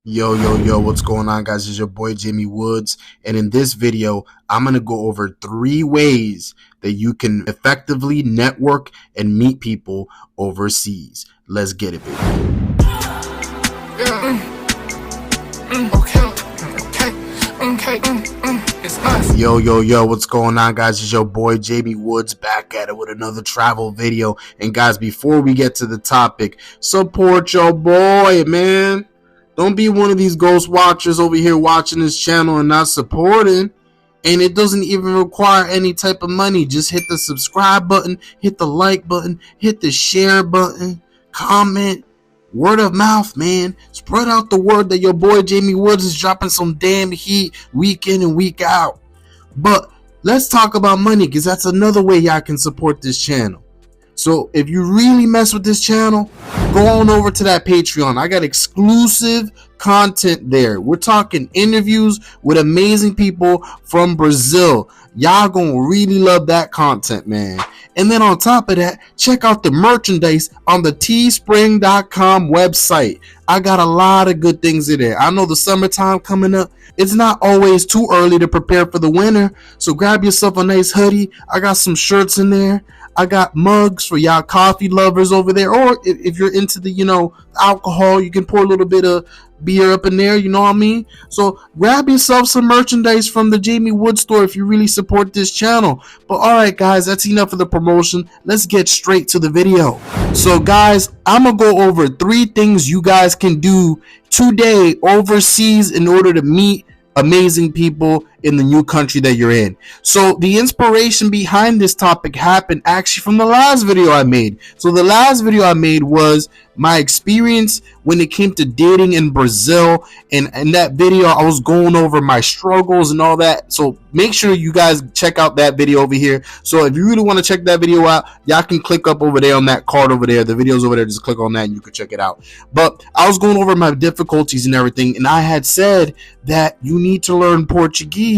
Yo, what's going on, guys? It's your boy Jaime Woods, and in this video, I'm going to go over 3 ways that you can effectively network and meet people overseas. Let's get it, baby. It's us. Yo, what's going on, guys? It's your boy Jaime Woods back at it with another travel video. And guys, before we get to the topic, support your boy, man. Don't be one of these ghost watchers over here watching this channel and not supporting. And it doesn't even require any type of money. Just hit the subscribe button, hit the like button, hit the share button, comment, word of mouth, man. Spread out the word that your boy Jaime Woods is dropping some damn heat week in and week out. But let's talk about money, because that's another way y'all can support this channel. So if you really mess with this channel, go on over to that Patreon. I got exclusive content there. We're talking interviews with amazing people from Brazil. Y'all gonna really love that content, man. And then on top of that, check out the merchandise on the teespring.com website. I got a lot of good things in there. I know the summertime coming up. It's not always too early to prepare for the winter. So grab yourself a nice hoodie. I got some shirts in there. I got mugs for y'all coffee lovers over there. Or if you're into the, alcohol, you can pour a little bit of beer up in there, you know what I mean? So grab yourself some merchandise from the Jaime Woods store if you really support this channel. But alright, guys, that's enough of the promotion. Let's get straight to the video. So guys, I'm gonna go over 3 things you guys can do today overseas in order to meet amazing people in the new country that you're in. So the inspiration behind this topic happened actually from the last video I made. So the last video I made was my experience when it came to dating in Brazil, and in that video I was going over my struggles and all that. So make sure you guys check out that video over here. So if you really want to check that video out, y'all can click up over there on that card over there. The video's over there. Just click on that and you can check it out. But I was going over my difficulties and everything, and I had said that you need to learn Portuguese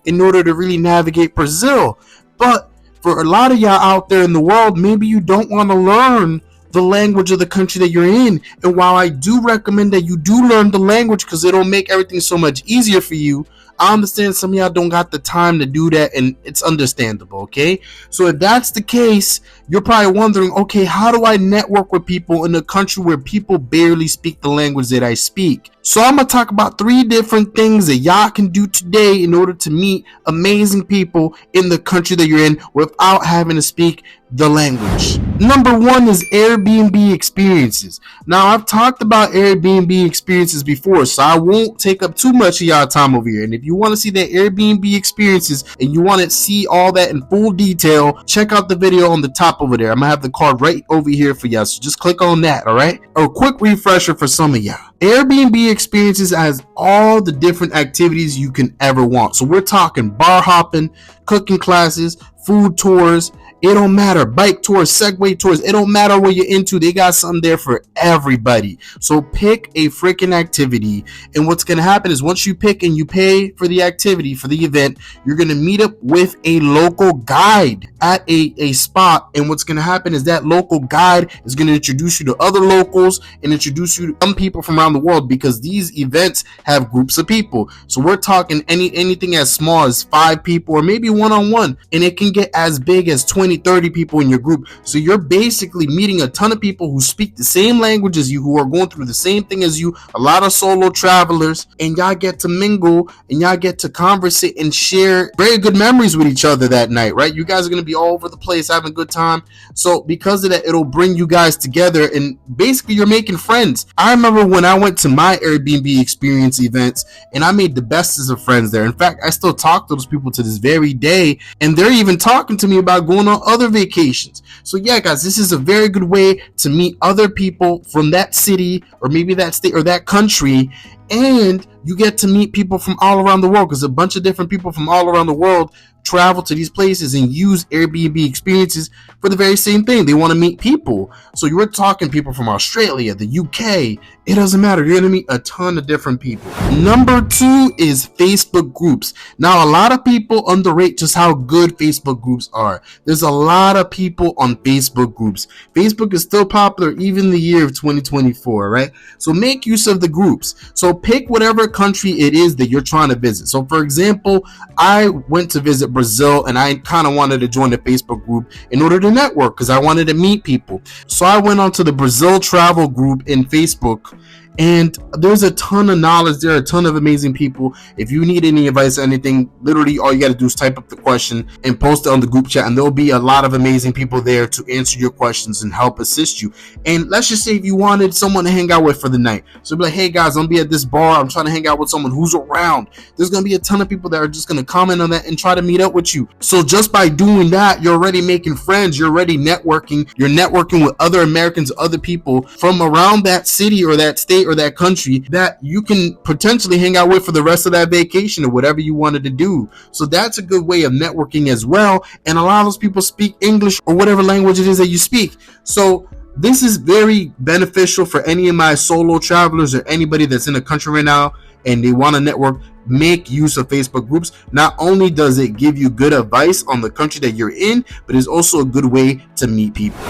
in order to really navigate Brazil. But for a lot of y'all out there in the world, maybe you don't want to learn the language of the country that you're in. And while I do recommend that you do learn the language because it'll make everything so much easier for you, I understand some of y'all don't got the time to do that, and it's understandable, okay? So if that's the case, you're probably wondering, okay, how do I network with people in a country where people barely speak the language that I speak? So I'm going to talk about 3 different things that y'all can do today in order to meet amazing people in the country that you're in without having to speak the language. Number 1 is Airbnb Experiences. Now, I've talked about Airbnb Experiences before, so I won't take up too much of y'all time over here. And if you want to see that Airbnb Experiences and you want to see all that in full detail, check out the video on the top over there. I'm going to have the card right over here for y'all, so just click on that, all right? A quick refresher for some of y'all. Airbnb Experiences has all the different activities you can ever want. So we're talking bar hopping, cooking classes, food tours. It don't matter. Bike tours, Segway tours. It don't matter what you're into. They got something there for everybody. So pick a freaking activity. And what's going to happen is once you pick and you pay for the activity, for the event, you're going to meet up with a local guide at a spot. And what's going to happen is that local guide is going to introduce you to other locals and introduce you to some people from around the world, because these events have groups of people. So we're talking anything as small as 5 people or maybe one-on-one. And it can get as big as 20-30 people in your group. So you're basically meeting a ton of people who speak the same language as you, who are going through the same thing as you, a lot of solo travelers, and y'all get to mingle and y'all get to conversate and share very good memories with each other that night, right? You guys are going to be all over the place having a good time. So because of that, it'll bring you guys together, and basically you're making friends. I remember when I went to my Airbnb experience events, and I made the bestest of friends there. In fact, I still talk to those people to this very day, and they're even talking to me about going on other vacations. So yeah, guys, this is a very good way to meet other people from that city or maybe that state or that country, and you get to meet people from all around the world, because a bunch of different people from all around the world travel to these places and use Airbnb Experiences for the very same thing. They want to meet people. So you're talking people from Australia, the UK. It doesn't matter. You're going to meet a ton of different people. Number 2 is Facebook groups. Now, a lot of people underrate just how good Facebook groups are. There's a lot of people on Facebook groups. Facebook is still popular even in the year of 2024, right? So make use of the groups. So pick whatever country it is that you're trying to visit. So for example, I went to visit Brazil and I kind of wanted to join the Facebook group in order to network because I wanted to meet people. So I went onto the Brazil travel group in Facebook. And there's a ton of knowledge there, a ton of amazing people. If you need any advice or anything, literally all you got to do is type up the question and post it on the group chat, and there'll be a lot of amazing people there to answer your questions and help assist you. And let's just say if you wanted someone to hang out with for the night, so be like, hey guys, I'm gonna be at this bar, I'm trying to hang out with someone who's around. There's gonna be a ton of people that are just gonna comment on that and try to meet up with you. So just by doing that, you're already making friends, you're already networking, you're networking with other Americans, other people from around that city or that state or that country that you can potentially hang out with for the rest of that vacation or whatever you wanted to do. So that's a good way of networking as well. And a lot of those people speak English or whatever language it is that you speak. So this is very beneficial for any of my solo travelers or anybody that's in a country right now and they want to network. Make use of Facebook groups. Not only does it give you good advice on the country that you're in, but it's also a good way to meet people.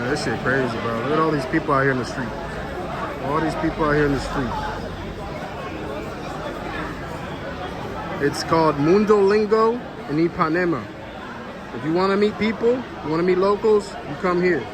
This shit crazy, bro. Look at all these people out here in the street. All these people out here in the street. It's called Mundo Lingo in Ipanema. If you want to meet people, you want to meet locals, you come here.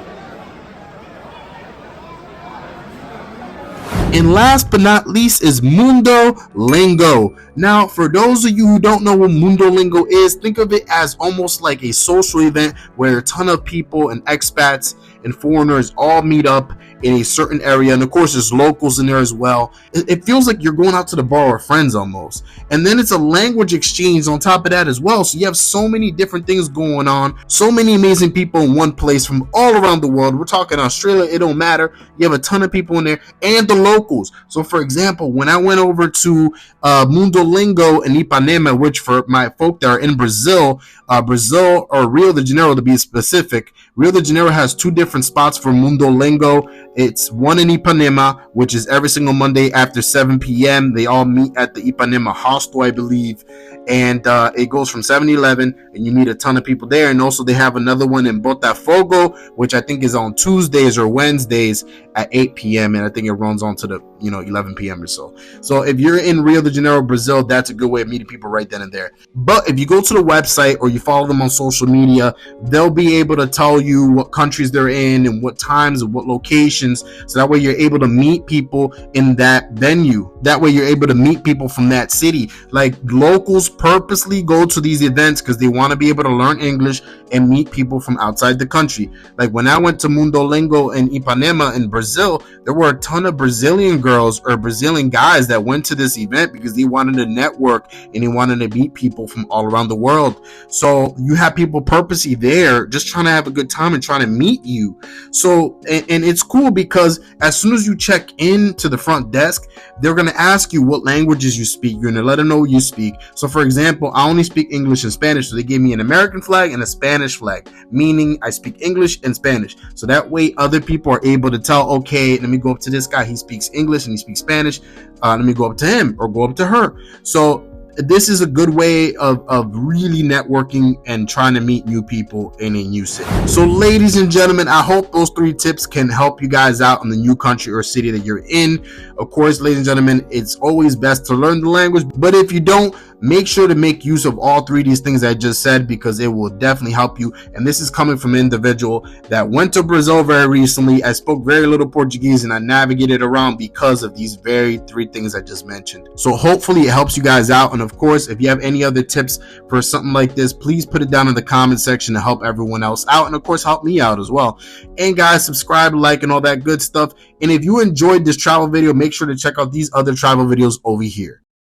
And last but not least is Mundo Lingo. Now, for those of you who don't know what Mundo Lingo is, think of it as almost like a social event where a ton of people and expats and foreigners all meet up in a certain area. And of course, there's locals in there as well. It feels like you're going out to the bar with friends almost. And then it's a language exchange on top of that as well. So you have so many different things going on. So many amazing people in one place from all around the world. We're talking Australia, it don't matter. You have a ton of people in there and the locals. So for example, when I went over to Mundo Lingo in Ipanema, which for my folk that are in Brazil or Rio de Janeiro to be specific, Rio de Janeiro has 2 different spots for Mundo Lingo. It's one in Ipanema, which is every single Monday after 7 p.m. They all meet at the Ipanema hostel, I believe. And it goes from 7 to 11, and you meet a ton of people there. And also they have another one in Botafogo, which I think is on Tuesdays or Wednesdays at 8 p.m. And I think it runs on to the 11 p.m. or so. So if you're in Rio de Janeiro, Brazil, that's a good way of meeting people right then and there. But if you go to the website or you follow them on social media, they'll be able to tell you what countries they're in and what times and what locations. So that way you're able to meet people in that venue. That way you're able to meet people from that city. Like locals purposely go to these events because they want to be able to learn English and meet people from outside the country. Like when I went to Mundo Lingo in Ipanema in Brazil, there were a ton of Brazilian girls or Brazilian guys that went to this event because they wanted to network and they wanted to meet people from all around the world. So you have people purposely there just trying to have a good time and trying to meet you. So and it's cool because as soon as you check in to the front desk, they're going to ask you what languages you speak. You're going to let them know you speak. So for example, I only speak English and Spanish, so they gave me an American flag and a Spanish flag, meaning I speak English and Spanish. So that way other people are able to tell, okay, let me go up to this guy, he speaks English and he speaks Spanish, let me go up to him or go up to her. So this is a good way of really networking and trying to meet new people in a new city. So ladies and gentlemen, I hope those 3 tips can help you guys out in the new country or city that you're in. Of course, ladies and gentlemen, it's always best to learn the language, but if you don't, make sure to make use of all 3 of these things I just said because it will definitely help you. And this is coming from an individual that went to Brazil very recently. I spoke very little Portuguese and I navigated around because of these very 3 things I just mentioned. So hopefully it helps you guys out. And of course, if you have any other tips for something like this, please put it down in the comment section to help everyone else out. And of course, help me out as well. And guys, subscribe, like, and all that good stuff. And if you enjoyed this travel video, make sure to check out these other travel videos over here.